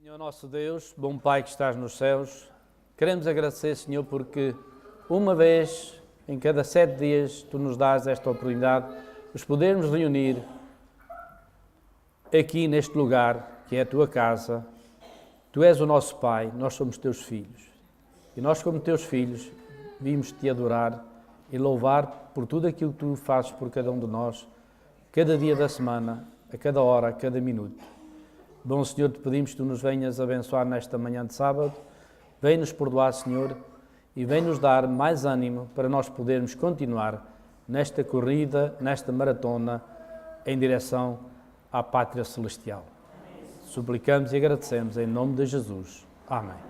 Senhor nosso Deus, bom Pai que estás nos céus, queremos agradecer, Senhor, porque uma vez em cada 7 dias Tu nos dás esta oportunidade de nos podermos reunir aqui neste lugar, que é a Tua casa. Tu és o nosso Pai, nós somos Teus filhos. E nós, como Teus filhos, vimos Te adorar e louvar por tudo aquilo que Tu fazes por cada um de nós, cada dia da semana, a cada hora, a cada minuto. Bom Senhor, te pedimos que Tu nos venhas abençoar nesta manhã de sábado. Vem-nos perdoar, Senhor, e vem-nos dar mais ânimo para nós podermos continuar nesta corrida, nesta maratona, em direção à Pátria Celestial. Suplicamos e agradecemos em nome de Jesus. Amém.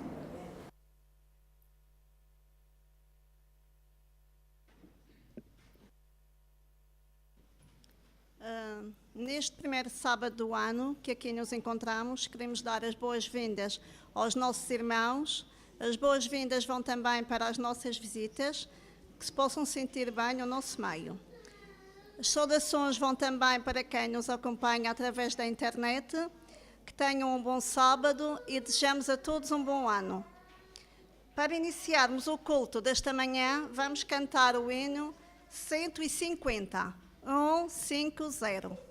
Neste primeiro sábado do ano, que aqui nos encontramos, queremos dar as boas-vindas aos nossos irmãos. As boas-vindas vão também para as nossas visitas, que se possam sentir bem no nosso meio. As saudações vão também para quem nos acompanha através da internet. Que tenham um bom sábado e desejamos a todos um bom ano. Para iniciarmos o culto desta manhã, vamos cantar o hino 150, 150.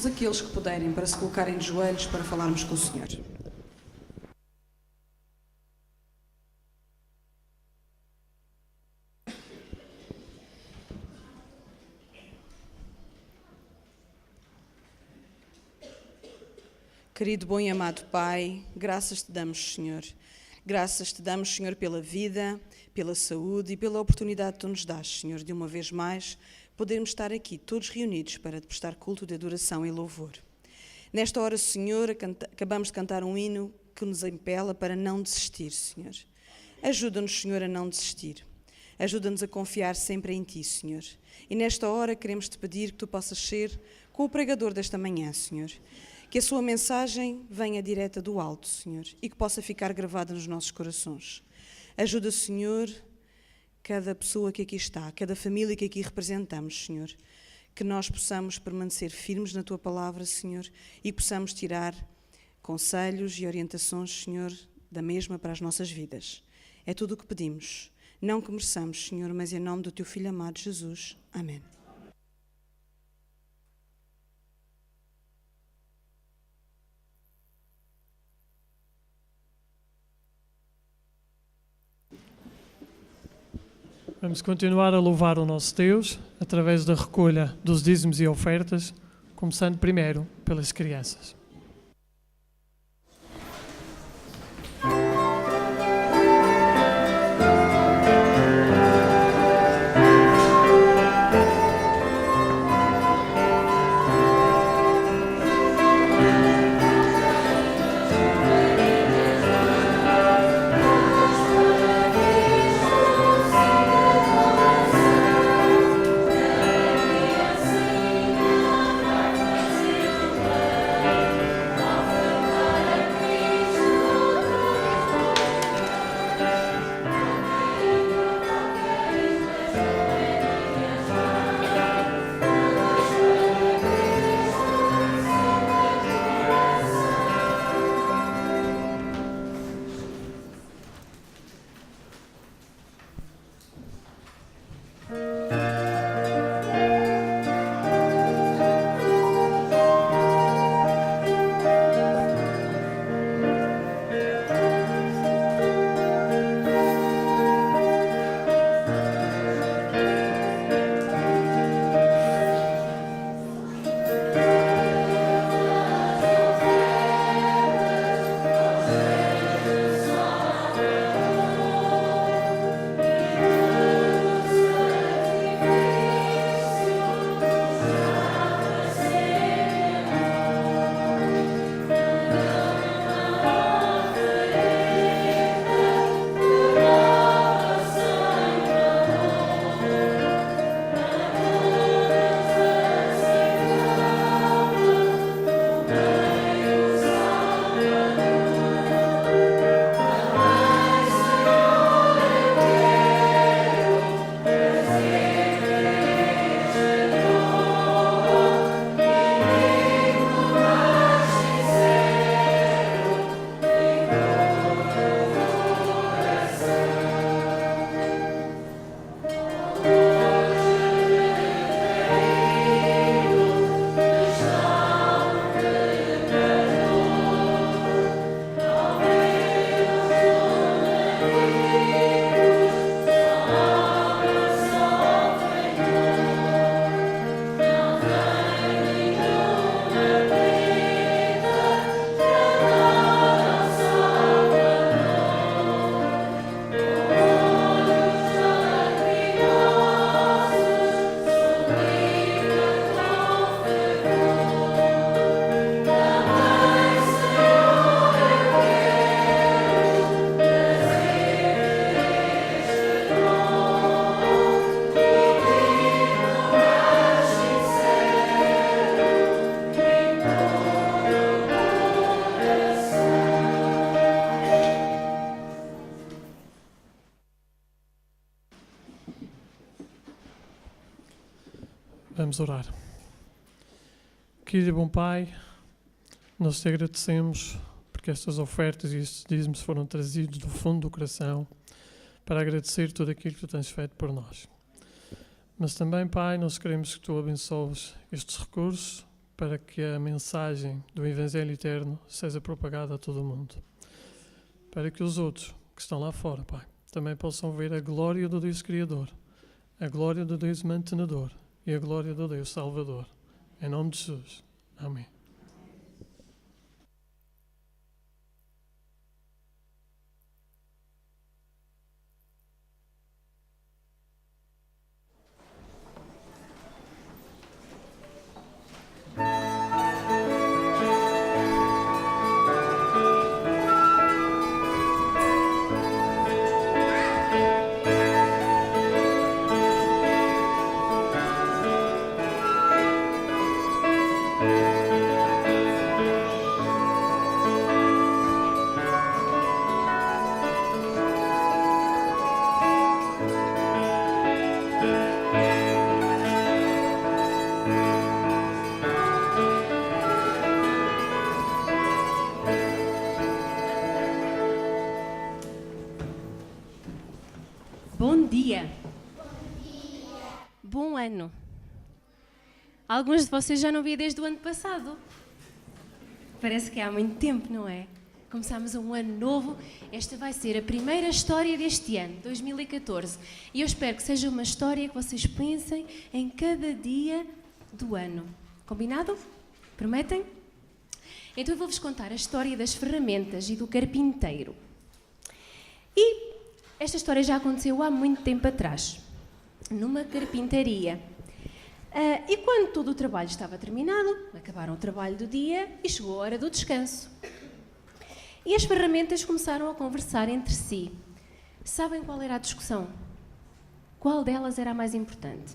Aqueles que puderem para se colocarem de joelhos para falarmos com o Senhor. Querido, bom e amado Pai, graças te damos, Senhor. Graças te damos, Senhor, pela vida, pela saúde e pela oportunidade que tu nos dás, Senhor, de uma vez mais podermos estar aqui todos reunidos para te prestar culto de adoração e louvor. Nesta hora, Senhor, acabamos de cantar um hino que nos impela para não desistir, Senhor. Ajuda-nos, Senhor, a não desistir. Ajuda-nos a confiar sempre em Ti, Senhor. E nesta hora queremos te pedir que tu possas ser com o pregador desta manhã, Senhor. Que a sua mensagem venha direta do alto, Senhor, e que possa ficar gravada nos nossos corações. Ajuda, Senhor, cada pessoa que aqui está, cada família que aqui representamos, Senhor. Que nós possamos permanecer firmes na Tua palavra, Senhor, e possamos tirar conselhos e orientações, Senhor, da mesma para as nossas vidas. É tudo o que pedimos. Não que mereçamos, Senhor, mas em nome do Teu Filho amado Jesus. Amém. Vamos continuar a louvar o nosso Deus através da recolha dos dízimos e ofertas, começando primeiro pelas crianças. Vamos orar. Querido e bom Pai, nós te agradecemos porque estas ofertas e estes dízimos foram trazidos do fundo do coração para agradecer tudo aquilo que tu tens feito por nós. Mas também, Pai, nós queremos que tu abençoes estes recursos para que a mensagem do Evangelho Eterno seja propagada a todo o mundo. Para que os outros que estão lá fora, Pai, também possam ver a glória do Deus Criador, a glória do Deus Mantenedor e a glória do Deus Salvador. Em nome de Jesus. Amém. bom ano. Alguns de vocês já não via desde o ano passado. Parece que há muito tempo, não é? Começámos um ano novo. Esta vai ser a primeira história deste ano, 2014. E eu espero que seja uma história que vocês pensem em cada dia do ano. Combinado? Prometem? Então eu vou-vos contar a história das ferramentas e do carpinteiro. E esta história já aconteceu há muito tempo atrás, numa carpintaria. E quando todo o trabalho estava terminado, acabaram o trabalho do dia e chegou a hora do descanso. E as ferramentas começaram a conversar entre si. Sabem qual era a discussão? Qual delas era a mais importante?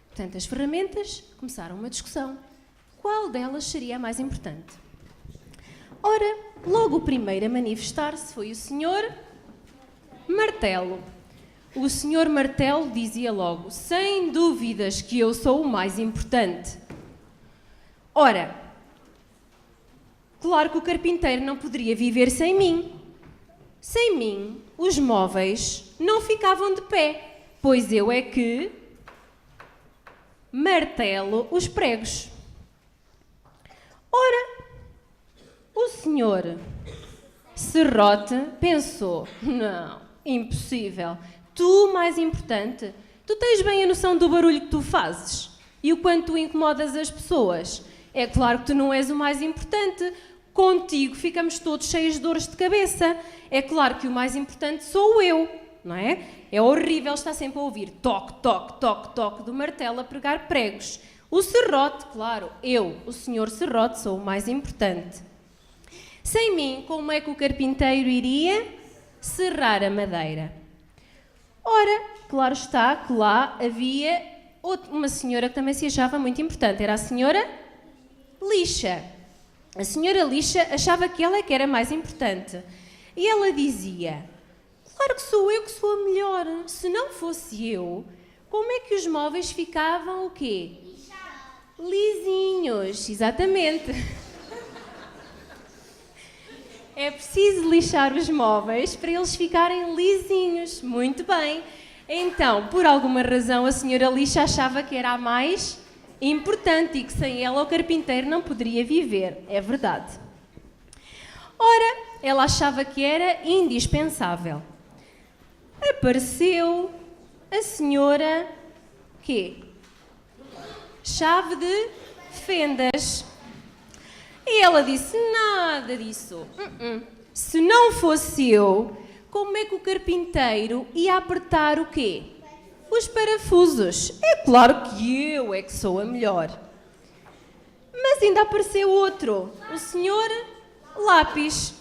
Portanto, as ferramentas começaram uma discussão. Qual delas seria a mais importante? Ora, logo o primeiro a manifestar-se foi o Sr. Martelo. O Sr. Martelo dizia logo: sem dúvidas que eu sou o mais importante. Ora, claro que o carpinteiro não poderia viver sem mim. Sem mim, os móveis não ficavam de pé, pois eu é que martelo os pregos. Ora, o senhor Serrote pensou: não, impossível. Tu, mais importante, tu tens bem a noção do barulho que tu fazes e o quanto tu incomodas as pessoas. É claro que tu não és o mais importante. Contigo ficamos todos cheios de dores de cabeça. É claro que o mais importante sou eu, não é? É horrível estar sempre a ouvir toque, toque, toque, toque do martelo a pregar pregos. O serrote, claro, eu, o senhor Serrote, sou o mais importante. Sem mim, como é que o carpinteiro iria serrar a madeira? Ora, claro está que lá havia uma senhora que também se achava muito importante. Era a senhora Lixa. A senhora Lixa achava que ela é que era mais importante. E ela dizia: claro que sou eu que sou a melhor. Se não fosse eu, como é que os móveis ficavam o quê? Lisinhos. Exatamente. É preciso lixar os móveis para eles ficarem lisinhos. Muito bem. Então, por alguma razão, a senhora Lixa achava que era a mais importante e que sem ela o carpinteiro não poderia viver. É verdade. Ora, ela achava que era indispensável. Apareceu a senhora... quê? Chave de fendas. E ela disse: nada disso. Se não fosse eu, como é que o carpinteiro ia apertar o quê? Os parafusos. É claro que eu é que sou a melhor. Mas ainda apareceu outro, o senhor Lápis.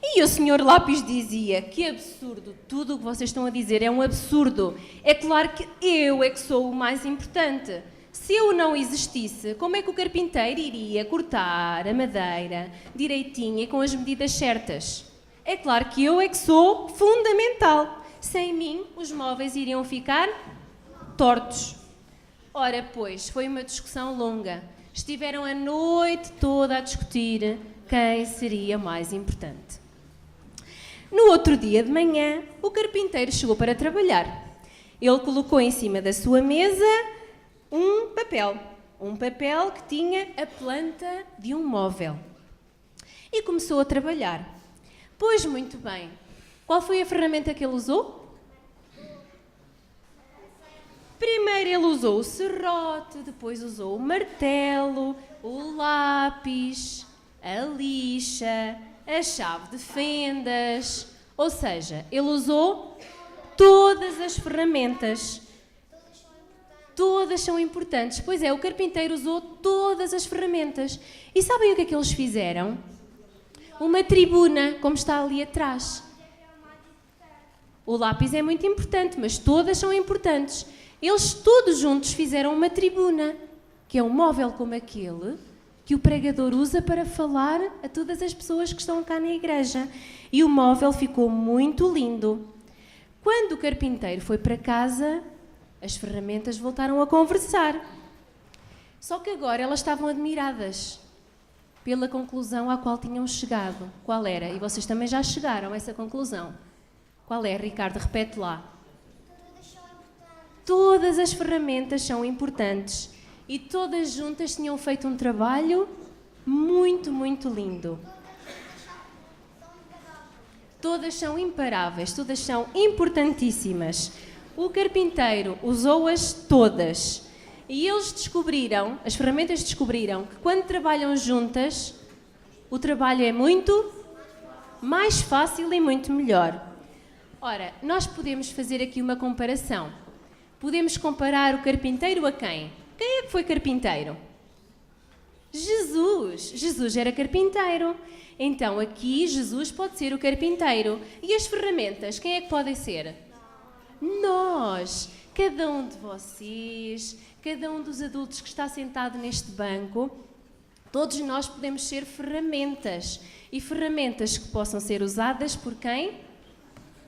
E o senhor Lápis dizia: que absurdo, tudo o que vocês estão a dizer é um absurdo. É claro que eu é que sou o mais importante. Se eu não existisse, como é que o carpinteiro iria cortar a madeira direitinha e com as medidas certas? É claro que eu é que sou fundamental. Sem mim, os móveis iriam ficar tortos. Ora, pois, foi uma discussão longa. Estiveram a noite toda a discutir quem seria mais importante. No outro dia de manhã, o carpinteiro chegou para trabalhar. Ele colocou em cima da sua mesa um papel que tinha a planta de um móvel. E começou a trabalhar. Pois muito bem. Qual foi a ferramenta que ele usou? Primeiro ele usou o serrote, depois usou o martelo, o lápis, a lixa, a chave de fendas. Ou seja, ele usou todas as ferramentas. Todas são importantes. Pois é, o carpinteiro usou todas as ferramentas. E sabem o que é que eles fizeram? Uma tribuna, como está ali atrás. O lápis é muito importante, mas todas são importantes. Eles todos juntos fizeram uma tribuna, que é um móvel como aquele que o pregador usa para falar a todas as pessoas que estão cá na igreja. E o móvel ficou muito lindo. Quando o carpinteiro foi para casa, as ferramentas voltaram a conversar. Só que agora elas estavam admiradas pela conclusão à qual tinham chegado. Qual era? E vocês também já chegaram a essa conclusão. Qual é, Ricardo? Repete lá. Todas as ferramentas são importantes e todas juntas tinham feito um trabalho muito, muito lindo. Todas são imparáveis, todas são importantíssimas. O carpinteiro usou-as todas e eles descobriram, as ferramentas descobriram que quando trabalham juntas, o trabalho é muito mais fácil e muito melhor. Ora, nós podemos fazer aqui uma comparação. Podemos comparar o carpinteiro a quem? Quem é que foi carpinteiro? Jesus. Jesus era carpinteiro. Então aqui Jesus pode ser o carpinteiro. E as ferramentas, quem é que podem ser? Nós. Cada um de vocês, cada um dos adultos que está sentado neste banco, todos nós podemos ser ferramentas. E ferramentas que possam ser usadas por quem?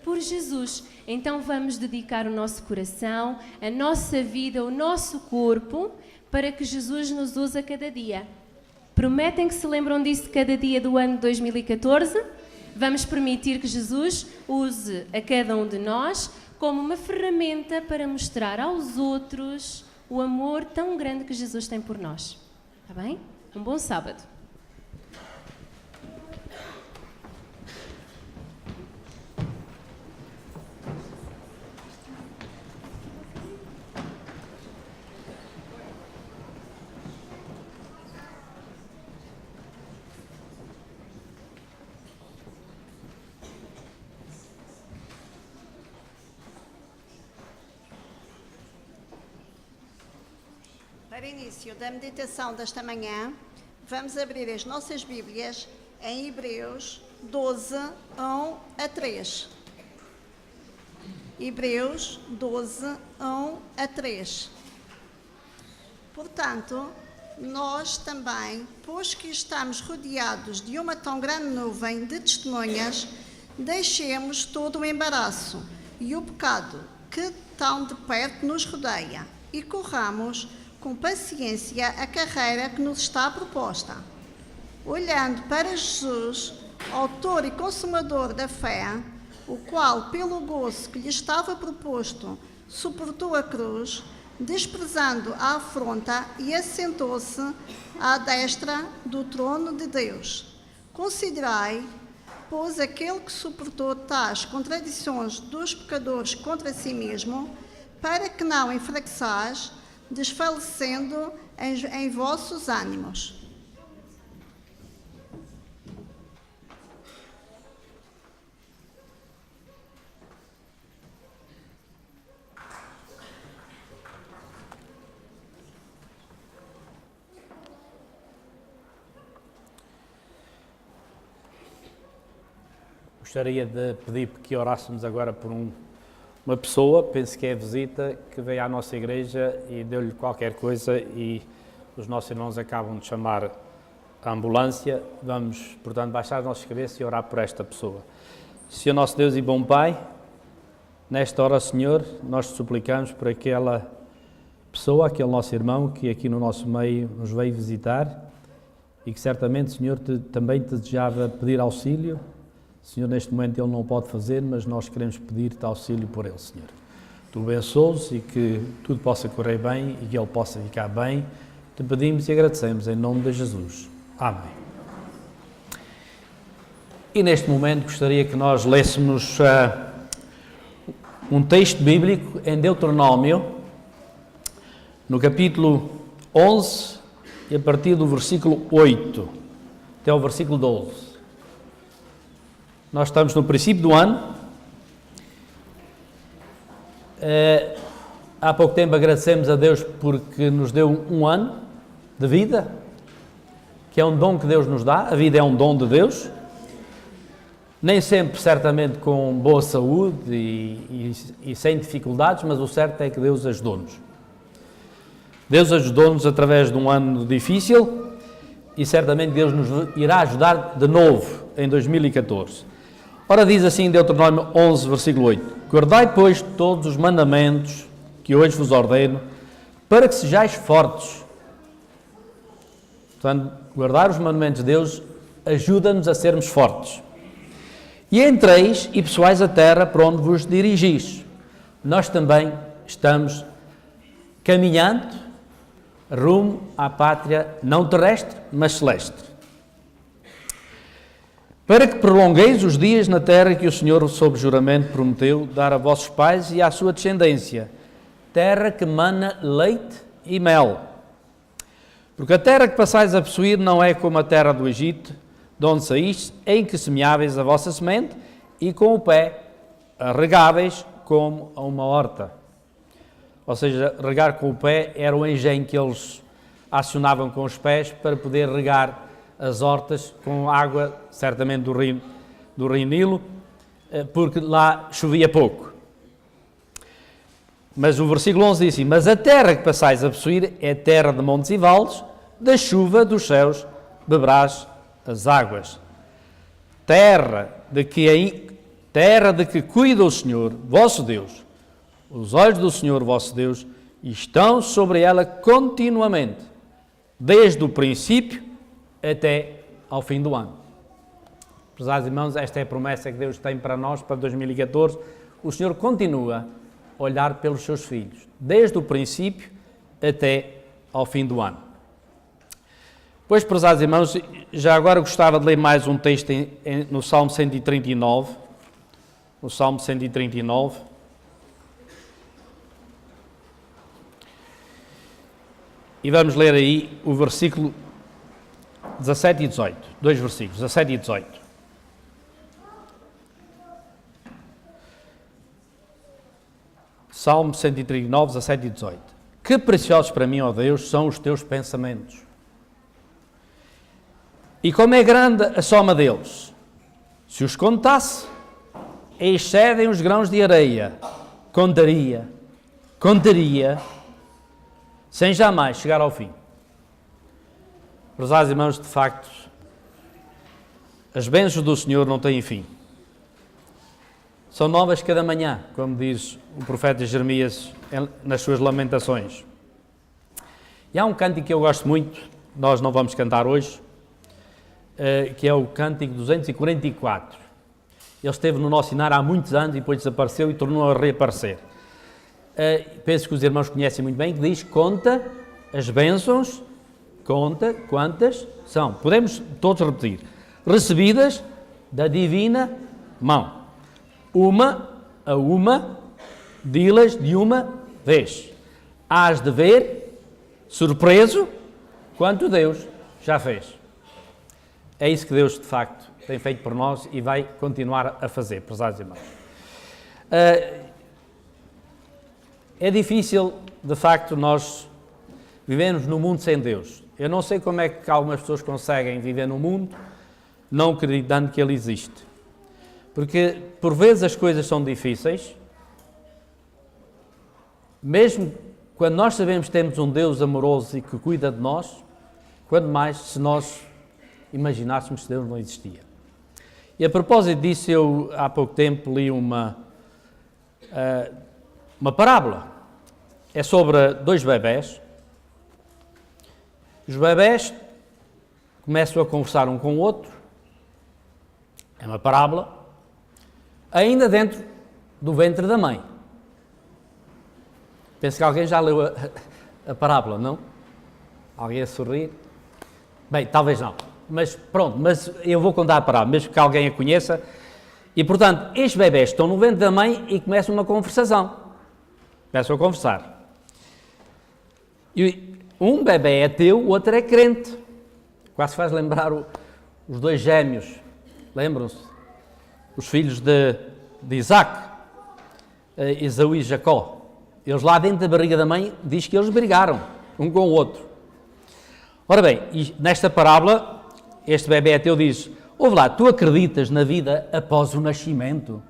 Por Jesus. Então vamos dedicar o nosso coração, a nossa vida, o nosso corpo, para que Jesus nos use a cada dia. Prometem que se lembram disso cada dia do ano 2014? Vamos permitir que Jesus use a cada um de nós como uma ferramenta para mostrar aos outros o amor tão grande que Jesus tem por nós. Está bem? Um bom sábado. Para início da meditação desta manhã, vamos abrir as nossas Bíblias em Hebreus 12, 1 a 3. Hebreus 12, 1 a 3. Portanto, nós também, pois que estamos rodeados de uma tão grande nuvem de testemunhas, deixemos todo o embaraço e o pecado que tão de perto nos rodeia e corramos com paciência a carreira que nos está proposta. Olhando para Jesus, autor e consumador da fé, o qual, pelo gozo que lhe estava proposto, suportou a cruz, desprezando a afronta e assentou-se à destra do trono de Deus. Considerai, pois, aquele que suportou tais contradições dos pecadores contra si mesmo, para que não enfraqueçais, desfalecendo em vossos ânimos. Gostaria de pedir que orássemos agora por uma pessoa, penso que é a visita, que veio à nossa igreja e deu-lhe qualquer coisa e os nossos irmãos acabam de chamar a ambulância. Vamos, portanto, baixar as nossas cabeças e orar por esta pessoa. Senhor nosso Deus e bom Pai, nesta hora, Senhor, nós te suplicamos por aquela pessoa, aquele nosso irmão que aqui no nosso meio nos veio visitar e que certamente, Senhor, também te desejava pedir auxílio. Senhor, neste momento ele não o pode fazer, mas nós queremos pedir-te auxílio por ele, Senhor. Tu abençoes e que tudo possa correr bem e que ele possa ficar bem. Te pedimos e agradecemos em nome de Jesus. Amém. E neste momento gostaria que nós lêssemos um texto bíblico em Deuteronômio, no capítulo 11 e a partir do versículo 8 até o versículo 12. Nós estamos no princípio do ano. Há pouco tempo agradecemos a Deus porque nos deu um ano de vida, que é um dom que Deus nos dá. A vida é um dom de Deus. Nem sempre, certamente, com boa saúde e sem dificuldades, mas o certo é que Deus ajudou-nos. Deus ajudou-nos através de um ano difícil e certamente Deus nos irá ajudar de novo em 2014. Ora, diz assim Deuteronômio 11, versículo 8: Guardai, pois, todos os mandamentos que hoje vos ordeno, para que sejais fortes. Portanto, guardar os mandamentos de Deus ajuda-nos a sermos fortes. E entreis e pessoais a terra para onde vos dirigis. Nós também estamos caminhando rumo à pátria não terrestre, mas celeste. Para que prolongueis os dias na terra que o Senhor, sob juramento, prometeu dar a vossos pais e à sua descendência, terra que mana leite e mel. Porque a terra que passais a possuir não é como a terra do Egito, de onde saíste, em que semeáveis a vossa semente e com o pé a regáveis como a uma horta. Ou seja, regar com o pé era o engenho que eles acionavam com os pés para poder regar as hortas com água, certamente do rio Nilo, porque lá chovia pouco. Mas o versículo 11 diz assim: mas a terra que passais a possuir é terra de montes e vales, da chuva dos céus beberás as águas. Terra de que cuida o Senhor, vosso Deus. Os olhos do Senhor, vosso Deus, estão sobre ela continuamente, desde o princípio até ao fim do ano. Prezados irmãos, esta é a promessa que Deus tem para nós, para 2014. O Senhor continua a olhar pelos seus filhos, desde o princípio até ao fim do ano. Pois, prezados irmãos, já agora gostava de ler mais um texto no Salmo 139. No Salmo 139. E vamos ler aí o versículo 17 e 18. Dois versículos, 17 e 18. Salmo 139, 17 e 18. Que preciosos para mim, ó Deus, são os teus pensamentos. E como é grande a soma deles. Se os contasse, excedem os grãos de areia. Contaria, sem jamais chegar ao fim. Prezados irmãos, de facto, as bênçãos do Senhor não têm fim. São novas cada manhã, como diz o profeta Jeremias nas suas lamentações. E há um cântico que eu gosto muito, nós não vamos cantar hoje, que é o cântico 244. Ele esteve no nosso cenário há muitos anos e depois desapareceu e tornou a reaparecer. Penso que os irmãos conhecem muito bem, que diz: conta as bênçãos, conta quantas são. Podemos todos repetir: recebidas da divina mão. Uma a uma, di-las de uma vez. Hás de ver, surpreso, quanto Deus já fez. É isso que Deus, de facto, tem feito por nós e vai continuar a fazer, prezados irmãos. É difícil, de facto, nós vivemos num mundo sem Deus. Eu não sei como é que algumas pessoas conseguem viver no mundo não acreditando que Ele existe. Porque, por vezes, as coisas são difíceis, mesmo quando nós sabemos que temos um Deus amoroso e que cuida de nós, quanto mais se nós imaginássemos que Deus não existia. E a propósito disso, eu há pouco tempo li uma parábola. É sobre dois bebés. Os bebés começam a conversar um com o outro. É uma parábola. Ainda dentro do ventre da mãe. Penso que alguém já leu a parábola, não? Alguém a sorrir? Bem, talvez não. Mas pronto, mas eu vou contar a parábola, mesmo que alguém a conheça. E, portanto, estes bebés estão no ventre da mãe e começam uma conversação. Começam a conversar. E um bebé é ateu, o outro é crente. Quase faz lembrar os dois gêmeos. Lembram-se? Os filhos de Isaac, Esaú e Jacó. Eles lá dentro da barriga da mãe, diz que eles brigaram um com o outro. Ora bem, nesta parábola, este bebé ateu diz: ouve lá, tu acreditas na vida após o nascimento?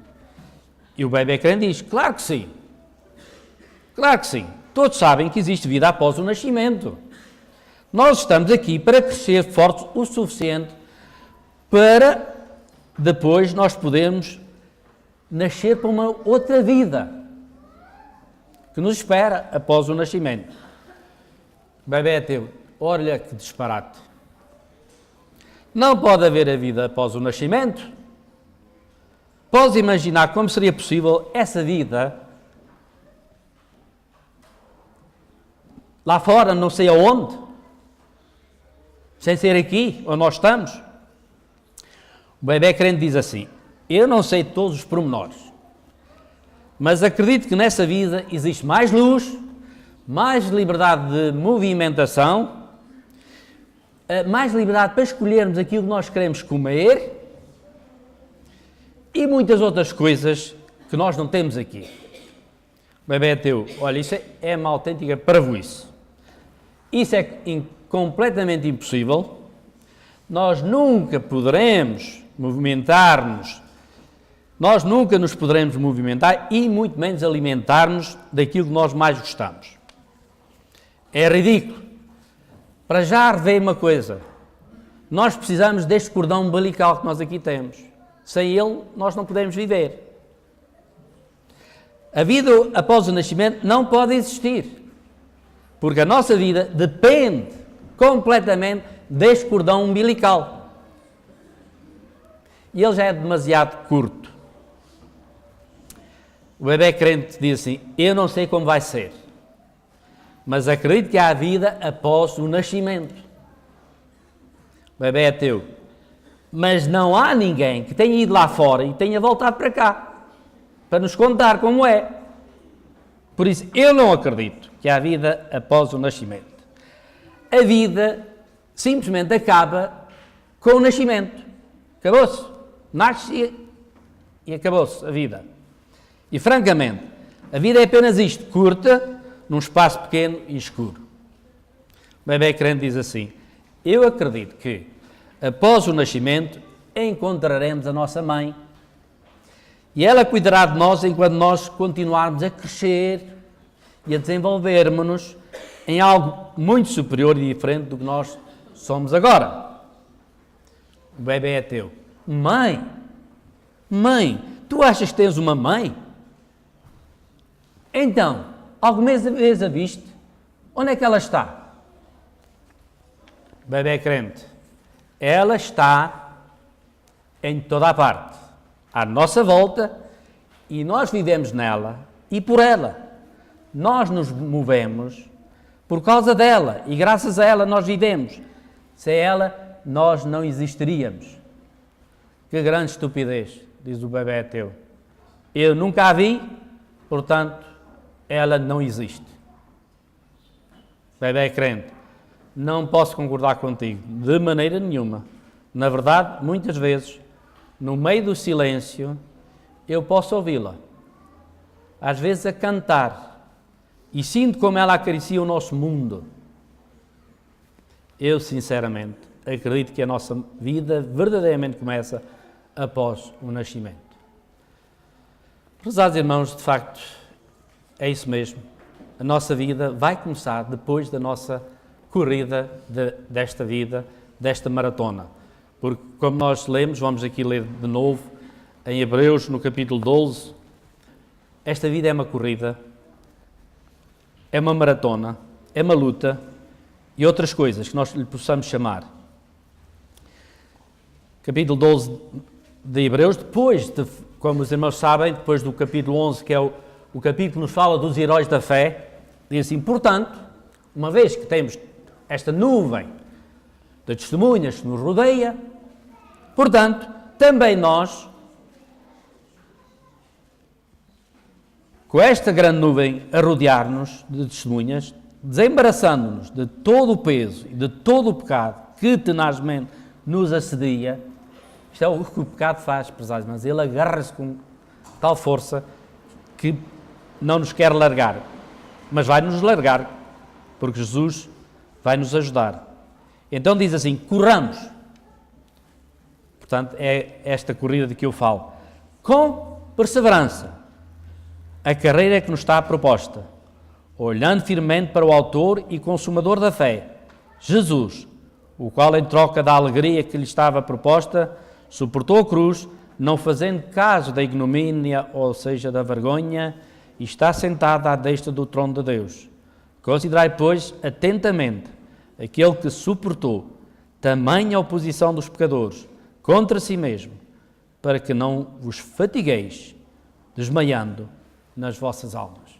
E o bebé crente diz: claro que sim. Claro que sim. Todos sabem que existe vida após o nascimento. Nós estamos aqui para crescer fortes o suficiente para depois nós podermos nascer para uma outra vida que nos espera após o nascimento. O bebé é teu. Olha que disparate. Não pode haver a vida após o nascimento. Podes imaginar como seria possível essa vida lá fora, não sei aonde, sem ser aqui, onde nós estamos. O bebê crente diz assim: eu não sei todos os pormenores, mas acredito que nessa vida existe mais luz, mais liberdade de movimentação, mais liberdade para escolhermos aquilo que nós queremos comer e muitas outras coisas que nós não temos aqui. O bebê é teu. Olha, isso é uma autêntica parvoíce. Isso é completamente impossível. Nós nunca poderemos movimentar-nos, nós nunca nos poderemos movimentar e muito menos alimentar-nos daquilo que nós mais gostamos. É ridículo. Para já rever uma coisa, nós precisamos deste cordão umbilical que nós aqui temos. Sem ele, nós não podemos viver. A vida após o nascimento não pode existir, porque a nossa vida depende completamente deste cordão umbilical. E ele já é demasiado curto. O bebê crente diz assim: eu não sei como vai ser, mas acredito que há vida após o nascimento. O bebê é teu. Mas não há ninguém que tenha ido lá fora e tenha voltado para cá, para nos contar como é. Por isso, eu não acredito que há vida após o nascimento. A vida simplesmente acaba com o nascimento. Acabou-se. Nasce e acabou-se a vida. E, francamente, a vida é apenas isto, curta, num espaço pequeno e escuro. O bebê crente diz assim: eu acredito que, após o nascimento, encontraremos a nossa mãe. E ela cuidará de nós enquanto nós continuarmos a crescer e a desenvolvermos-nos em algo muito superior e diferente do que nós somos agora. O bebê é teu. Mãe, tu achas que tens uma mãe? Então, alguma vez a viste? Onde é que ela está? Bebê crente, ela está em toda a parte, à nossa volta, e nós vivemos nela e por ela. Nós nos movemos por causa dela e graças a ela nós vivemos. Sem ela, nós não existiríamos. Que grande estupidez, diz o bebê teu. Eu nunca a vi, portanto, ela não existe. Bebê crente, não posso concordar contigo, de maneira nenhuma. Na verdade, muitas vezes, no meio do silêncio, eu posso ouvi-la. Às vezes a cantar. E sinto como ela acaricia o nosso mundo. Eu, sinceramente, acredito que a nossa vida verdadeiramente começa após o nascimento. Prezados irmãos, de facto, é isso mesmo. A nossa vida vai começar depois da nossa corrida desta vida, desta maratona. Porque, como nós lemos, vamos aqui ler de novo, em Hebreus, no capítulo 12, esta vida é uma corrida, é uma maratona, é uma luta e outras coisas que nós lhe possamos chamar. Capítulo 12 de Hebreus, depois, como os irmãos sabem, depois do capítulo 11, que é o capítulo que nos fala dos heróis da fé, diz assim: portanto, uma vez que temos esta nuvem de testemunhas que nos rodeia, portanto, também nós, com esta grande nuvem a rodear-nos de testemunhas, desembaraçando-nos de todo o peso e de todo o pecado que tenazmente nos assedia. Isto é o que o pecado faz, prezados, mas ele agarra-se com tal força que não nos quer largar, mas vai-nos largar, porque Jesus vai nos ajudar. Então diz assim: corramos. Portanto, é esta corrida de que eu falo. Com perseverança, a carreira que nos está proposta, olhando firmemente para o autor e consumador da fé, Jesus, o qual, em troca da alegria que lhe estava proposta, suportou a cruz, não fazendo caso da ignomínia, ou seja, da vergonha, e está sentado à destra do trono de Deus. Considerai, pois, atentamente aquele que suportou tamanha oposição dos pecadores contra si mesmo, para que não vos fatigueis, desmaiando nas vossas almas.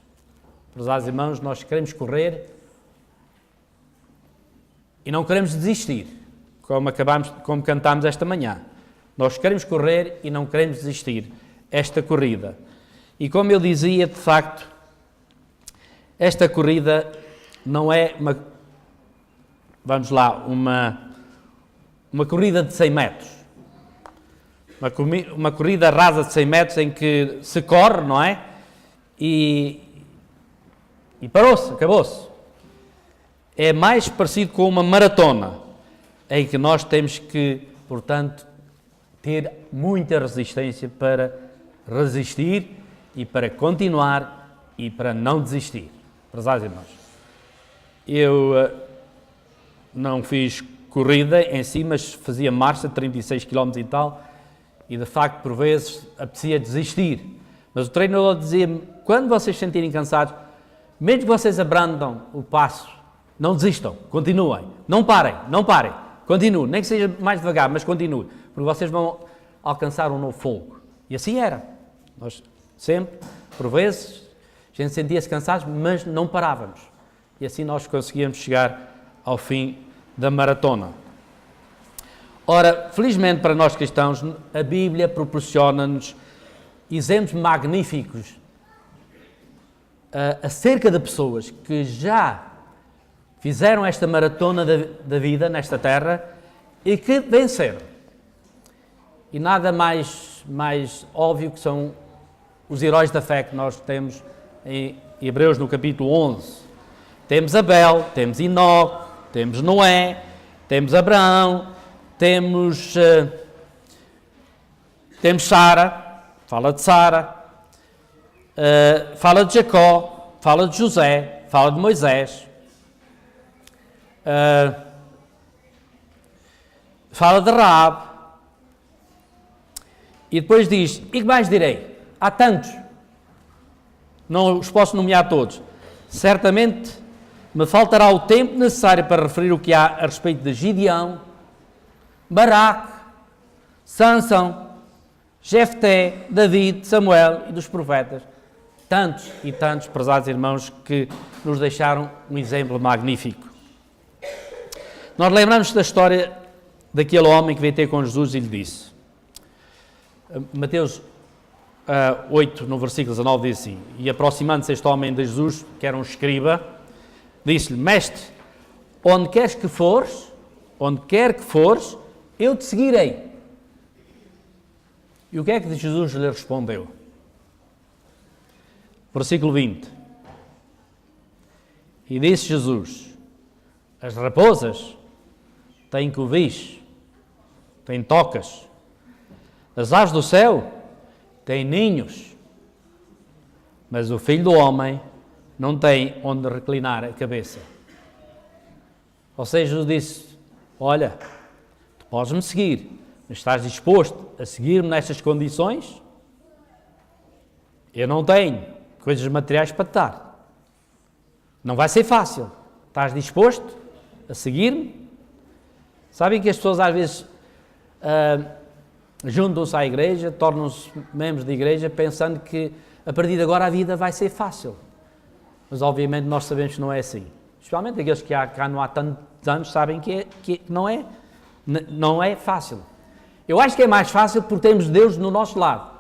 Prezados irmãos, nós queremos correr e não queremos desistir, como cantámos esta manhã. Nós queremos correr e não queremos desistir esta corrida. E como eu dizia, de facto, esta corrida não é uma corrida de 100 metros. Uma corrida rasa de 100 metros em que se corre, não é? E parou-se, acabou-se. É mais parecido com uma maratona, em que nós temos que, portanto, ter muita resistência para resistir e para continuar e para não desistir. Prezados irmãos, eu não fiz corrida em si, mas fazia marcha de 36 km e tal, e de facto, por vezes, apetecia desistir. Mas o treinador dizia-me, quando vocês se sentirem cansados, mesmo que vocês abrandam o passo, não desistam, continuem, não parem, continuem, nem que seja mais devagar, mas continuem, porque vocês vão alcançar um novo fogo. E assim era. Nós sempre, por vezes, a gente sentia-se cansados, mas não parávamos. E assim nós conseguíamos chegar ao fim da maratona. Ora, felizmente para nós cristãos, a Bíblia proporciona-nos exemplos magníficos acerca de pessoas que já fizeram esta maratona da vida nesta terra e que venceram. E nada mais óbvio que são os heróis da fé que nós temos em Hebreus no capítulo 11. Temos Abel, temos Enoque, temos Noé, temos Abraão, temos Sara, fala de Sara, fala de Jacó, fala de José, fala de Moisés, fala de Raabe, e depois diz, e que mais direi? Há tantos, não os posso nomear todos. Certamente me faltará o tempo necessário para referir o que há a respeito de Gideão, Baraque, Sansão, Jefté, David, Samuel e dos profetas. Tantos e tantos, prezados irmãos, que nos deixaram um exemplo magnífico. Nós lembramos da história daquele homem que veio ter com Jesus e lhe disse, Mateus 8, no versículo 19, diz assim, e aproximando-se este homem de Jesus, que era um escriba, disse-lhe, Mestre, onde quer que fores, eu te seguirei. E o que é que Jesus lhe respondeu? Versículo 20. E disse Jesus, as raposas têm covis, têm tocas, as aves do céu têm ninhos, mas o Filho do Homem não tem onde reclinar a cabeça. Ou seja, Jesus disse, olha, tu podes-me seguir, mas estás disposto a seguir-me nestas condições? Eu não tenho coisas materiais para te dar. Não vai ser fácil. Estás disposto a seguir-me? Sabem que as pessoas às vezes juntam-se à igreja, tornam-se membros de igreja, pensando que a partir de agora a vida vai ser fácil. Mas obviamente nós sabemos que não é assim. Especialmente aqueles que cá não há tantos anos sabem que não é fácil. Eu acho que é mais fácil porque temos Deus no nosso lado.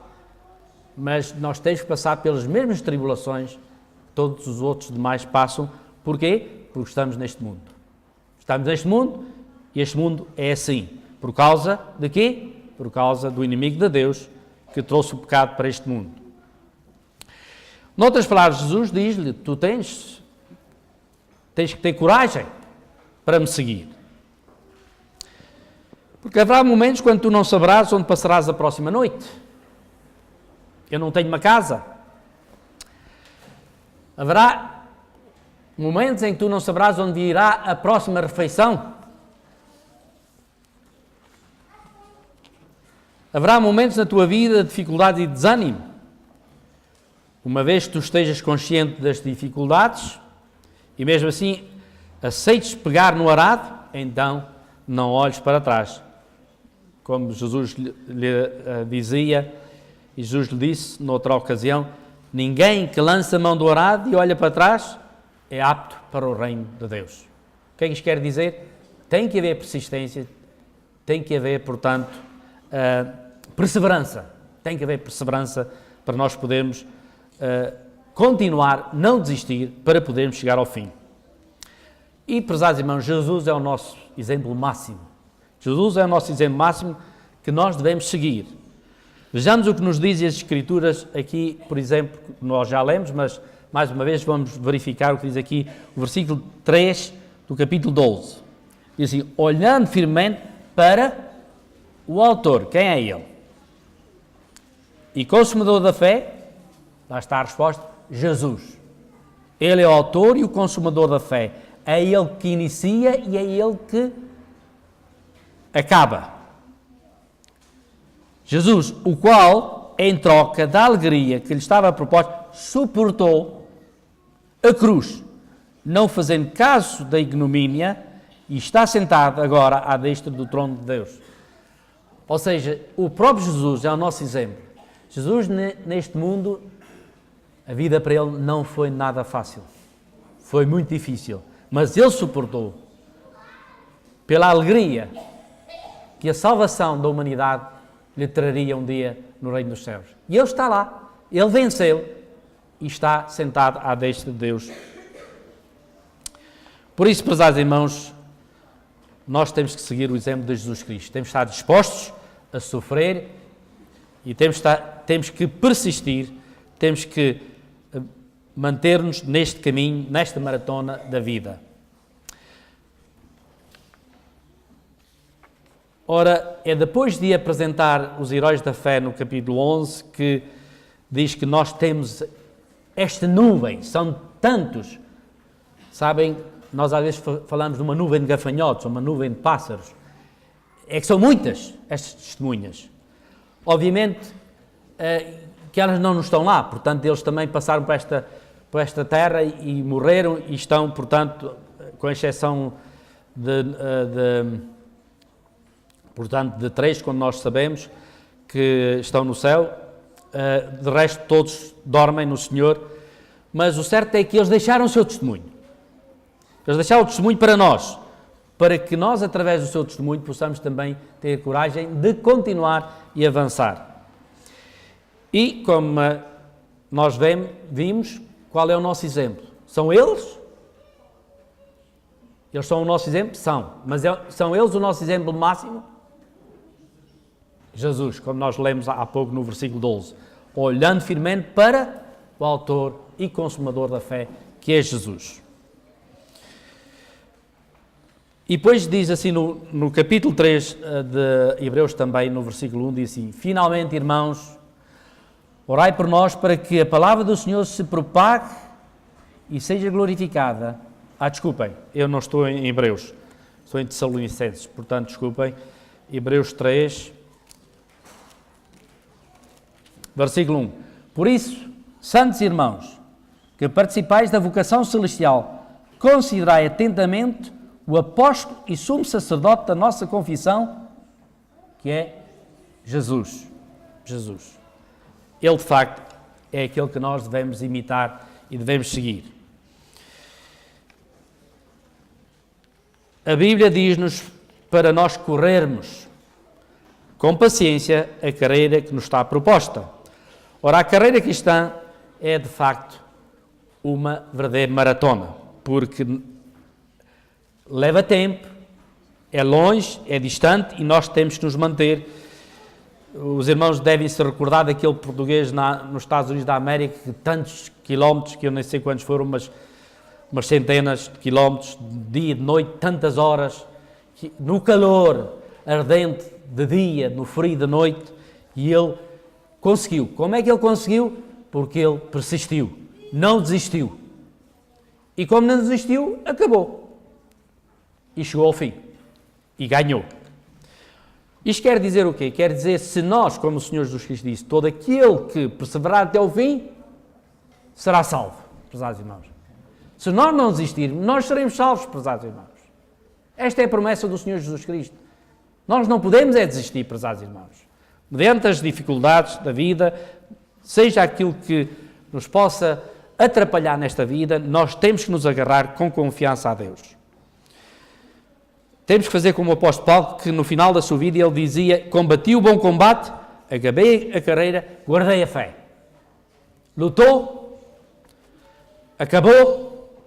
Mas nós temos que passar pelas mesmas tribulações que todos os outros demais passam. Porquê? Porque estamos neste mundo. Estamos neste mundo e este mundo é assim. Por causa de quê? Por causa do inimigo de Deus que trouxe o pecado para este mundo. Noutras palavras, Jesus diz-lhe, tu tens que ter coragem para me seguir. Porque haverá momentos quando tu não saberás onde passarás a próxima noite. Eu não tenho uma casa. Haverá momentos em que tu não saberás onde irá a próxima refeição. Haverá momentos na tua vida de dificuldade e desânimo. Uma vez que tu estejas consciente das dificuldades e mesmo assim aceites pegar no arado, então não olhes para trás. Como Jesus lhe dizia, e Jesus lhe disse noutra ocasião, ninguém que lança a mão do arado e olha para trás é apto para o reino de Deus. O que é que isto quer dizer? tem que haver persistência, tem que haver, portanto, perseverança. Tem que haver perseverança para nós podermos continuar, não desistir, para podermos chegar ao fim. E, prezados irmãos, Jesus é o nosso exemplo máximo. Jesus é o nosso exemplo máximo que nós devemos seguir. Vejamos o que nos dizem as Escrituras aqui, por exemplo, nós já lemos, mas mais uma vez vamos verificar o que diz aqui o versículo 3 do capítulo 12. Diz assim, olhando firmemente para o autor, quem é ele? E consumador da fé, lá está a resposta, Jesus. Ele é o autor e o consumador da fé. É ele que inicia e é ele que acaba. Jesus, o qual, em troca da alegria que lhe estava proposta, suportou a cruz, não fazendo caso da ignomínia, e está sentado agora à destra do trono de Deus. Ou seja, o próprio Jesus é o nosso exemplo. Jesus, neste mundo, a vida para ele não foi nada fácil. Foi muito difícil. Mas ele suportou pela alegria que a salvação da humanidade lhe traria um dia no reino dos céus. E ele está lá. Ele venceu e está sentado à destra de Deus. Por isso, prezados irmãos, nós temos que seguir o exemplo de Jesus Cristo. Temos que estar dispostos a sofrer e temos que persistir, temos que manter-nos neste caminho, nesta maratona da vida. Ora, é depois de apresentar os heróis da fé no capítulo 11 que diz que nós temos esta nuvem, são tantos, sabem, nós às vezes falamos de uma nuvem de gafanhotos, uma nuvem de pássaros, é que são muitas estas testemunhas. Obviamente que elas não estão lá, portanto eles também passaram por esta terra e morreram e estão, portanto, com exceção de 3, quando nós sabemos que estão no céu, de resto todos dormem no Senhor, mas o certo é que eles deixaram o seu testemunho. Eles deixaram o testemunho para nós, para que nós, através do seu testemunho, possamos também ter coragem de continuar e avançar. E, como nós vimos, qual é o nosso exemplo? São eles? Eles são o nosso exemplo? São. Mas são eles o nosso exemplo máximo? Jesus, como nós lemos há pouco no versículo 12. Olhando firmemente para o autor e consumador da fé, que é Jesus. E depois diz assim no capítulo 3 de Hebreus também, no versículo 1, diz assim, finalmente, irmãos, orai por nós para que a palavra do Senhor se propague e seja glorificada. Desculpem, eu não estou em Hebreus, estou em Tessalonicenses, portanto, desculpem, Hebreus 3, versículo 1. Por isso, santos irmãos, que participais da vocação celestial, considerai atentamente o apóstolo e sumo sacerdote da nossa confissão, que é Jesus. Jesus. Ele, de facto, é aquele que nós devemos imitar e devemos seguir. A Bíblia diz-nos para nós corrermos com paciência a carreira que nos está proposta. Ora, a carreira cristã é, de facto, uma verdadeira maratona, porque leva tempo, é longe, é distante e nós temos que nos manter. Os irmãos devem se recordar daquele português nos Estados Unidos da América, que tantos quilómetros, que eu nem sei quantos foram, mas umas centenas de quilómetros, de dia, de noite, tantas horas, no calor ardente de dia, no frio de noite, e ele conseguiu. Como é que ele conseguiu? Porque ele persistiu, não desistiu. E como não desistiu, acabou. E chegou ao fim. E ganhou. Isto quer dizer o quê? Quer dizer, se nós, como o Senhor Jesus Cristo disse, todo aquele que perseverar até o fim, será salvo, prezados irmãos. Se nós não desistirmos, nós seremos salvos, prezados irmãos. Esta é a promessa do Senhor Jesus Cristo. Nós não podemos desistir, prezados irmãos. Mediante as dificuldades da vida, seja aquilo que nos possa atrapalhar nesta vida, nós temos que nos agarrar com confiança a Deus. temos que fazer como o apóstolo Paulo, que no final da sua vida ele dizia: combati o bom combate, acabei a carreira, guardei a fé. Lutou, acabou,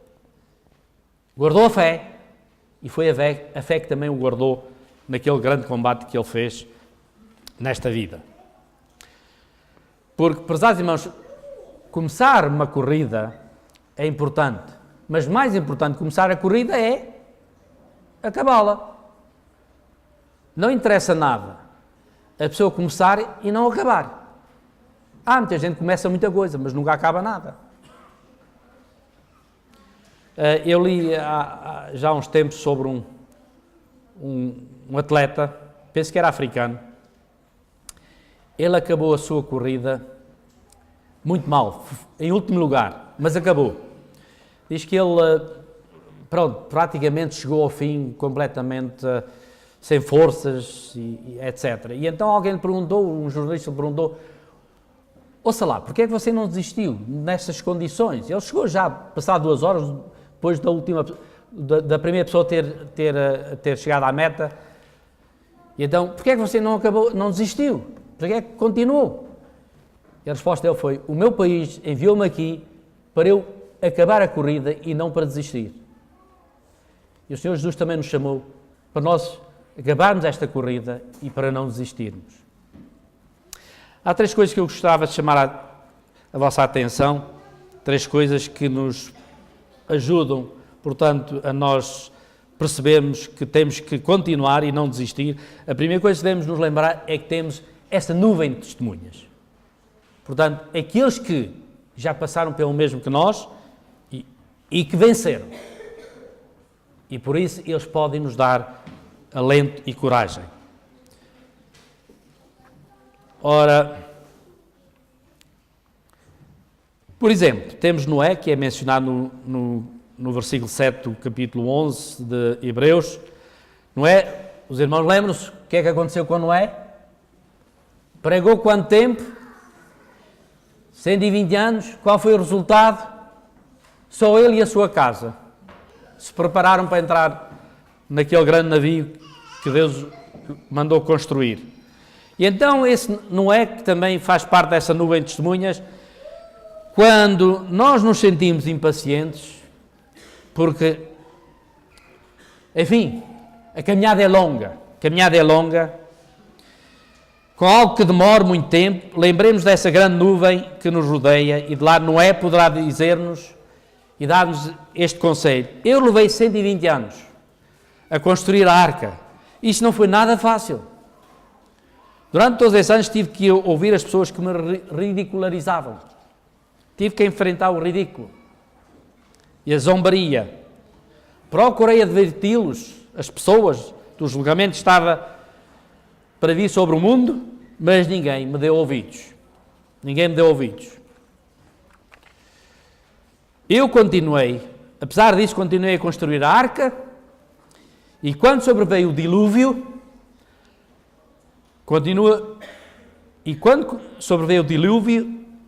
guardou a fé, e foi a fé que também o guardou naquele grande combate que ele fez nesta vida. Porque, prezados irmãos, começar uma corrida é importante, mas mais importante que começar a corrida é acabá-la. Não interessa nada a pessoa começar e não acabar. Muita gente começa muita coisa, mas nunca acaba nada. Eu li já há uns tempos sobre um atleta, penso que era africano. Ele acabou a sua corrida muito mal, em último lugar, mas acabou. Diz que ele, praticamente chegou ao fim completamente sem forças, e etc. E então alguém lhe perguntou, um jornalista lhe perguntou: ouça lá, porquê é que você não desistiu nessas condições? Ele chegou já, passado 2 horas, depois da primeira pessoa ter chegado à meta. E então, porquê é que você não desistiu? Porquê é que continuou? E a resposta dele foi: o meu país enviou-me aqui para eu acabar a corrida e não para desistir. E o Senhor Jesus também nos chamou para nós acabarmos esta corrida e para não desistirmos. Há 3 coisas que eu gostava de chamar a vossa atenção, 3 coisas que nos ajudam, portanto, a nós percebermos que temos que continuar e não desistir. A primeira coisa que devemos nos lembrar é que temos essa nuvem de testemunhas. Portanto, aqueles que já passaram pelo mesmo que nós e que venceram. E por isso eles podem nos dar alento e coragem. Ora, por exemplo, temos Noé, que é mencionado no versículo 7 do capítulo 11 de Hebreus. Noé, os irmãos lembram-se o que é que aconteceu com Noé? Pregou quanto tempo? 120 anos. Qual foi o resultado? Só ele e a sua casa se prepararam para entrar naquele grande navio que Deus mandou construir. E então esse Noé, que também faz parte dessa nuvem de testemunhas, quando nós nos sentimos impacientes, porque, enfim, a caminhada é longa, com algo que demora muito tempo, lembremos dessa grande nuvem que nos rodeia, e de lá Noé poderá dizer-nos e dar-nos este conselho: eu levei 120 anos a construir a arca. Isto não foi nada fácil. Durante todos esses anos tive que ouvir as pessoas que me ridicularizavam. Tive que enfrentar o ridículo e a zombaria. Procurei adverti-los, as pessoas, do julgamento que estava para vir sobre o mundo, mas ninguém me deu ouvidos. Eu continuei, apesar disso, continuei a construir a arca, e quando sobreveio o dilúvio,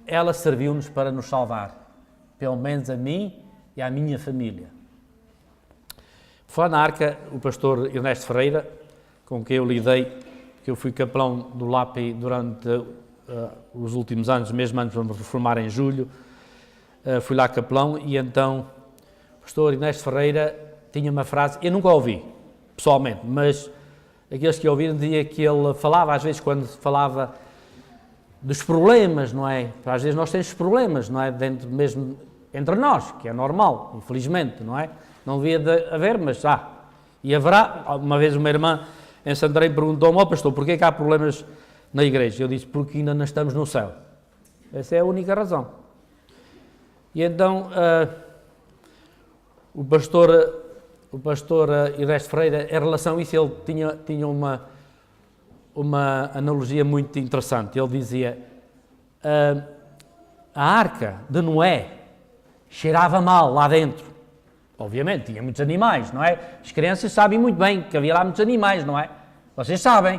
ela serviu-nos para nos salvar, pelo menos a mim e à minha família. Por falar na arca, o pastor Ernesto Ferreira, com quem eu lidei, que eu fui capelão do LAPI durante os últimos anos, mesmo antes de me reformar em julho, fui lá capelão, e então o pastor Ernesto Ferreira tinha uma frase, eu nunca a ouvi, pessoalmente, mas aqueles que ouviram diziam que ele falava, às vezes, quando falava dos problemas, não é? Às vezes nós temos problemas, não é? Dentro mesmo entre nós, que é normal, infelizmente, não é? Não devia haver, mas e haverá. Uma vez uma irmã em Santarém perguntou-me: pastor, porquê que há problemas na igreja? Eu disse: porque ainda não estamos no céu. Essa é a única razão. E então o pastor Ernesto Ferreira, em relação a isso, ele tinha uma analogia muito interessante. Ele dizia: a arca de Noé cheirava mal lá dentro. Obviamente, tinha muitos animais, não é? As crianças sabem muito bem que havia lá muitos animais, não é? Vocês sabem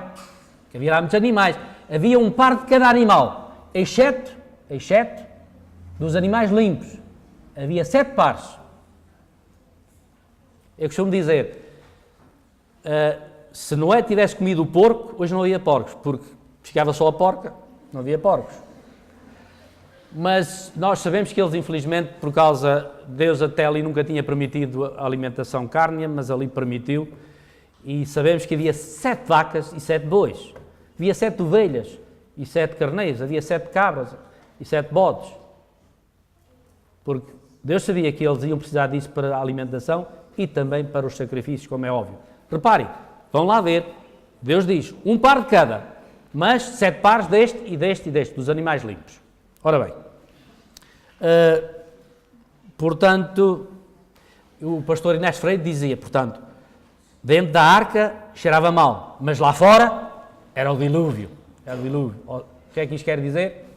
que havia lá muitos animais. Havia um par de cada animal, exceto dos animais limpos. Havia 7 pares. Eu costumo dizer, se Noé tivesse comido o porco, hoje não havia porcos, porque ficava só a porca, não havia porcos. Mas nós sabemos que eles, infelizmente, por causa, Deus até ali nunca tinha permitido a alimentação cárnea, mas ali permitiu, e sabemos que havia 7 vacas e 7 bois, havia 7 ovelhas e 7 carneiros, havia 7 cabras e 7 bodes, porque Deus sabia que eles iam precisar disso para a alimentação e também para os sacrifícios, como é óbvio. Reparem, vão lá ver, Deus diz, 1 par de cada, mas 7 pares deste e deste e deste, dos animais limpos. Ora bem, portanto, o pastor Inés Freire dizia, portanto, dentro da arca cheirava mal, mas lá fora era o dilúvio. Era o dilúvio. O que é que isto quer dizer?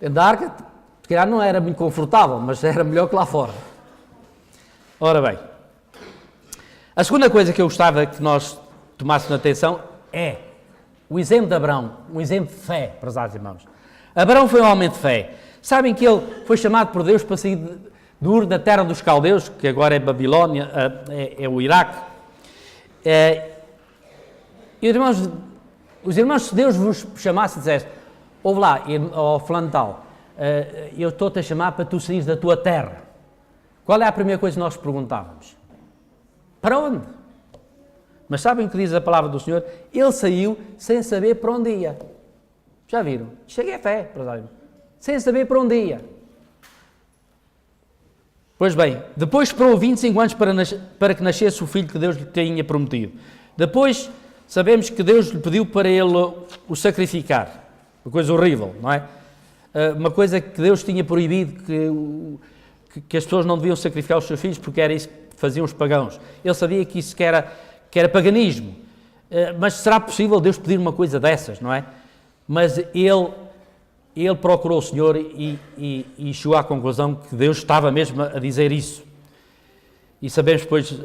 Dentro da arca, se calhar não era muito confortável, mas era melhor que lá fora. Ora bem, a segunda coisa que eu gostava que nós tomássemos atenção é o exemplo de Abraão, um exemplo de fé, prezados irmãos. Abraão foi um homem de fé. Sabem que ele foi chamado por Deus para sair de Ur, da terra dos caldeus, que agora é Babilónia, é o Iraque. E os irmãos, se Deus vos chamasse e dissesse, ouve lá, ó fulano tal, eu estou-te a chamar para tu saíres da tua terra. Qual é a primeira coisa que nós perguntávamos? Para onde? Mas sabem o que diz a palavra do Senhor? Ele saiu sem saber para onde ia. Já viram? Cheguei a fé, sem saber para onde ia. Pois bem, depois esperou 25 anos para que nascesse o filho que Deus lhe tinha prometido. Depois sabemos que Deus lhe pediu para ele o sacrificar. Uma coisa horrível, não é? Uma coisa que Deus tinha proibido, que as pessoas não deviam sacrificar os seus filhos porque era isso que faziam os pagãos. Ele sabia que isso que era paganismo. Mas será possível Deus pedir uma coisa dessas, não é? Mas ele procurou o Senhor e chegou à conclusão que Deus estava mesmo a dizer isso. E sabemos depois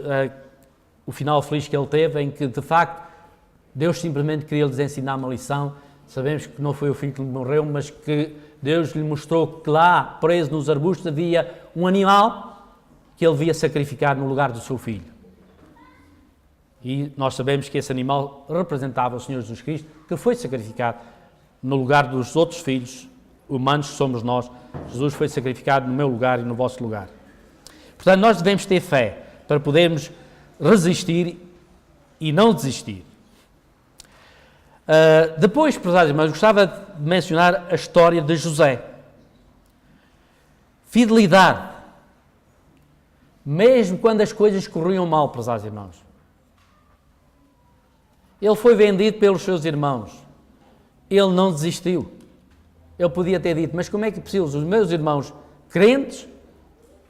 o final feliz que ele teve, em que de facto Deus simplesmente queria lhes ensinar uma lição. Sabemos que não foi o filho que lhe morreu, mas que Deus lhe mostrou que lá, preso nos arbustos, havia um animal que ele devia sacrificar no lugar do seu filho. E nós sabemos que esse animal representava o Senhor Jesus Cristo, que foi sacrificado no lugar dos outros filhos humanos que somos nós. Jesus foi sacrificado no meu lugar e no vosso lugar. Portanto, nós devemos ter fé para podermos resistir e não desistir. Depois, prezados irmãos, gostava de mencionar a história de José. Fidelidade. Mesmo quando as coisas corriam mal, prezados irmãos. Ele foi vendido pelos seus irmãos. Ele não desistiu. Ele podia ter dito, mas como é que é possível os meus irmãos crentes,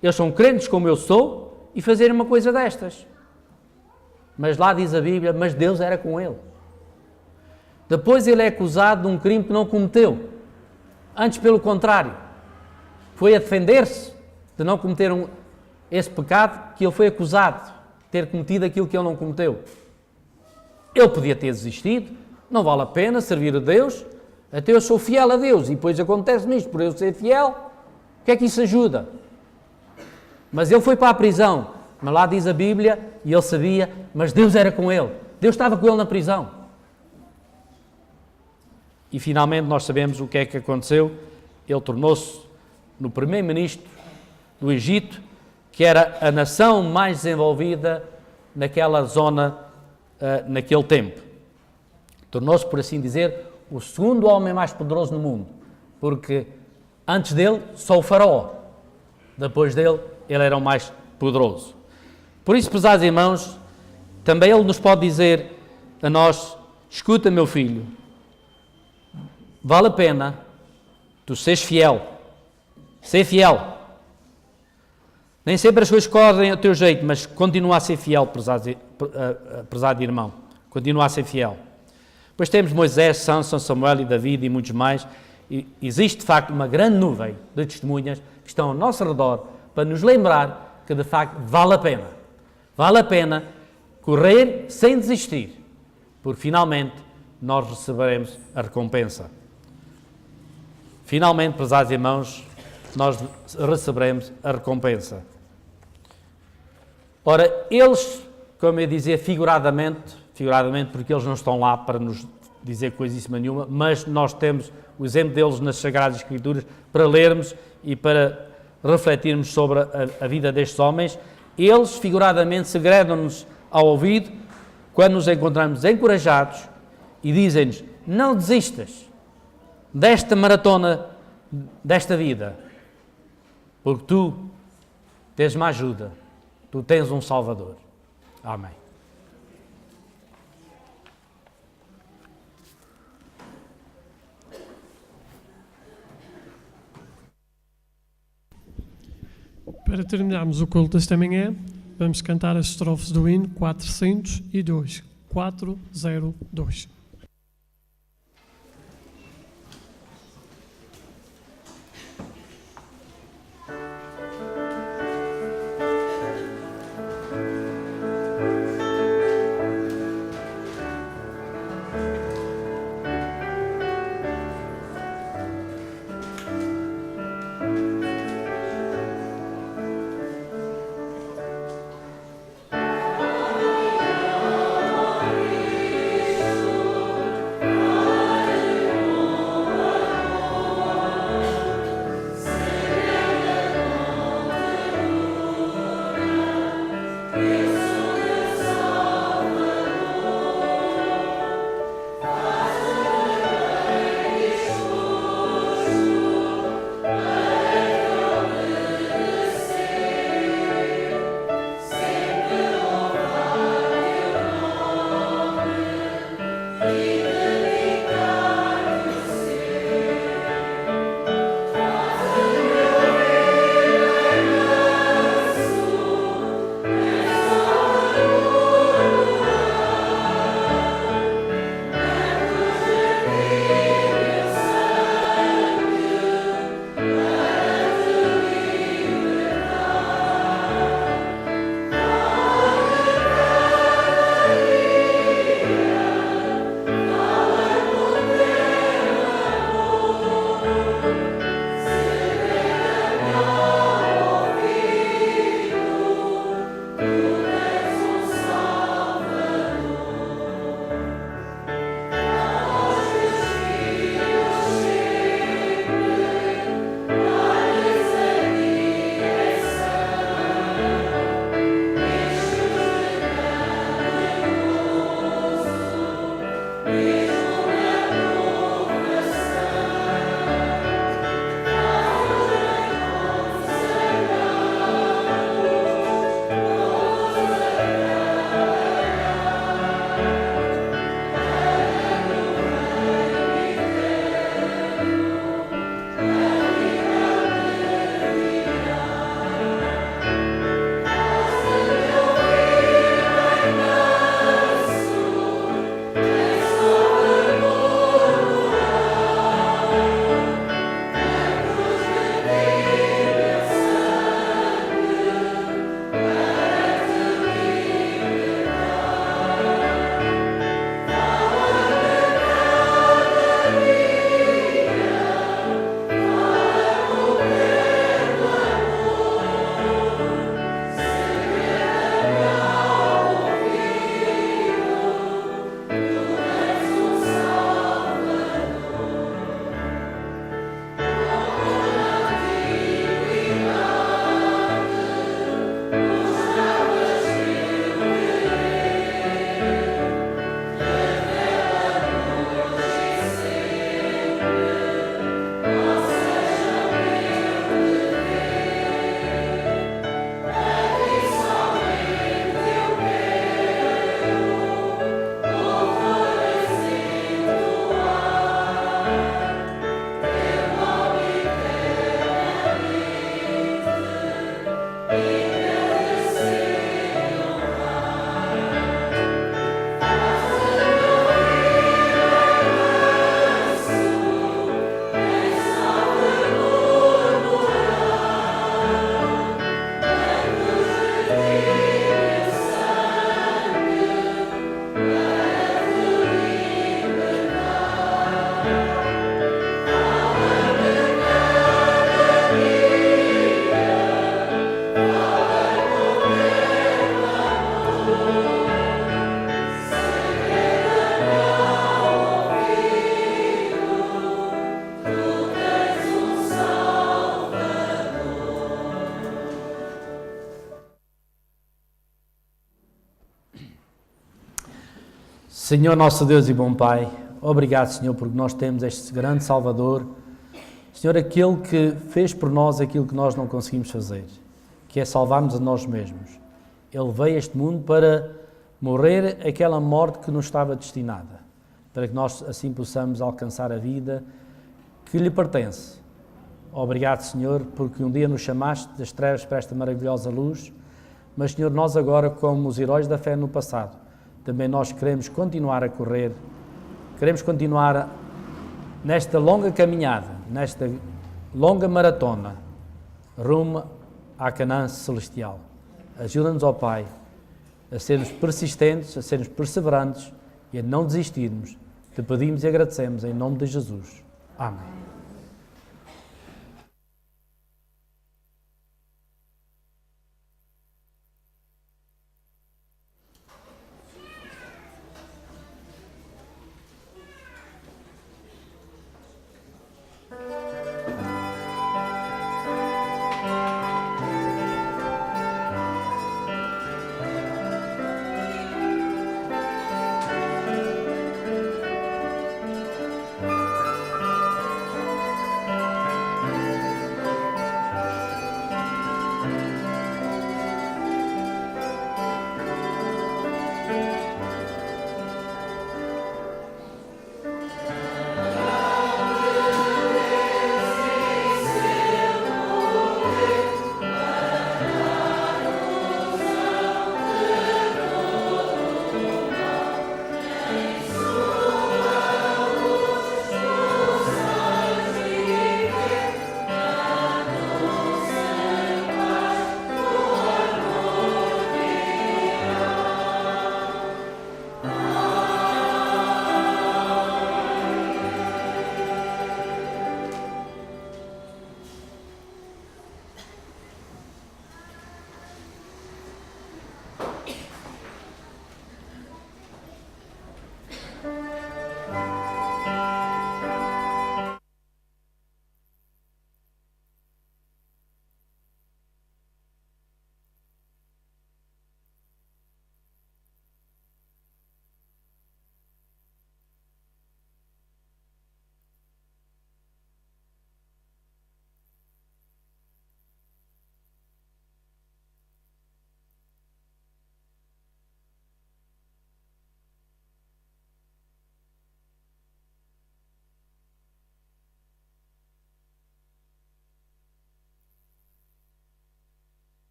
eles são crentes como eu sou, e fazerem uma coisa destas? Mas lá diz a Bíblia, mas Deus era com ele. Depois ele é acusado de um crime que não cometeu. Antes, pelo contrário, foi a defender-se de não cometer esse pecado que ele foi acusado de ter cometido aquilo que ele não cometeu. Ele podia ter desistido, não vale a pena servir a Deus, até eu sou fiel a Deus e depois acontece-me isto, por eu ser fiel, o que é que isso ajuda? Mas ele foi para a prisão, mas lá diz a Bíblia, e ele sabia, mas Deus era com ele, Deus estava com ele na prisão. E finalmente nós sabemos o que é que aconteceu, ele tornou-se no primeiro-ministro do Egito, que era a nação mais desenvolvida naquela zona, naquele tempo. Tornou-se, por assim dizer, o segundo homem mais poderoso no mundo, porque antes dele só o faraó, depois dele ele era o mais poderoso. Por isso, prezados irmãos, também ele nos pode dizer a nós, escuta meu filho, vale a pena tu seres fiel, ser fiel. Nem sempre as coisas correm ao teu jeito, mas continua a ser fiel, prezado irmão, continua a ser fiel. Depois temos Moisés, Sansão, Samuel e David e muitos mais. E existe, de facto, uma grande nuvem de testemunhas que estão ao nosso redor para nos lembrar que, de facto, vale a pena. Vale a pena correr sem desistir, porque, finalmente, nós receberemos a recompensa. Finalmente, prezados irmãos, nós receberemos a recompensa. Ora, eles como eu dizia, figuradamente, porque eles não estão lá para nos dizer coisíssima nenhuma, mas nós temos o exemplo deles nas Sagradas Escrituras para lermos e para refletirmos sobre a vida destes homens. Eles, figuradamente, segredam-nos ao ouvido quando nos encontramos encorajados e dizem-nos: não desistas desta maratona, desta vida, porque tu tens uma ajuda, tu tens um Salvador. Amém. Para terminarmos o culto desta manhã, vamos cantar as estrofes do hino 402. 402. Oh Senhor nosso Deus e bom Pai, obrigado, Senhor, porque nós temos este grande Salvador, Senhor, aquele que fez por nós aquilo que nós não conseguimos fazer, que é salvar-nos a nós mesmos. Ele veio a este mundo para morrer aquela morte que nos estava destinada, para que nós assim possamos alcançar a vida que lhe pertence. Obrigado, Senhor, porque um dia nos chamaste das trevas para esta maravilhosa luz, mas, Senhor, nós agora, como os heróis da fé no passado, também nós queremos continuar a correr, queremos continuar nesta longa caminhada, nesta longa maratona, rumo à Canaã celestial. Ajuda-nos, ó Pai, a sermos persistentes, a sermos perseverantes e a não desistirmos. Te pedimos e agradecemos em nome de Jesus. Amém.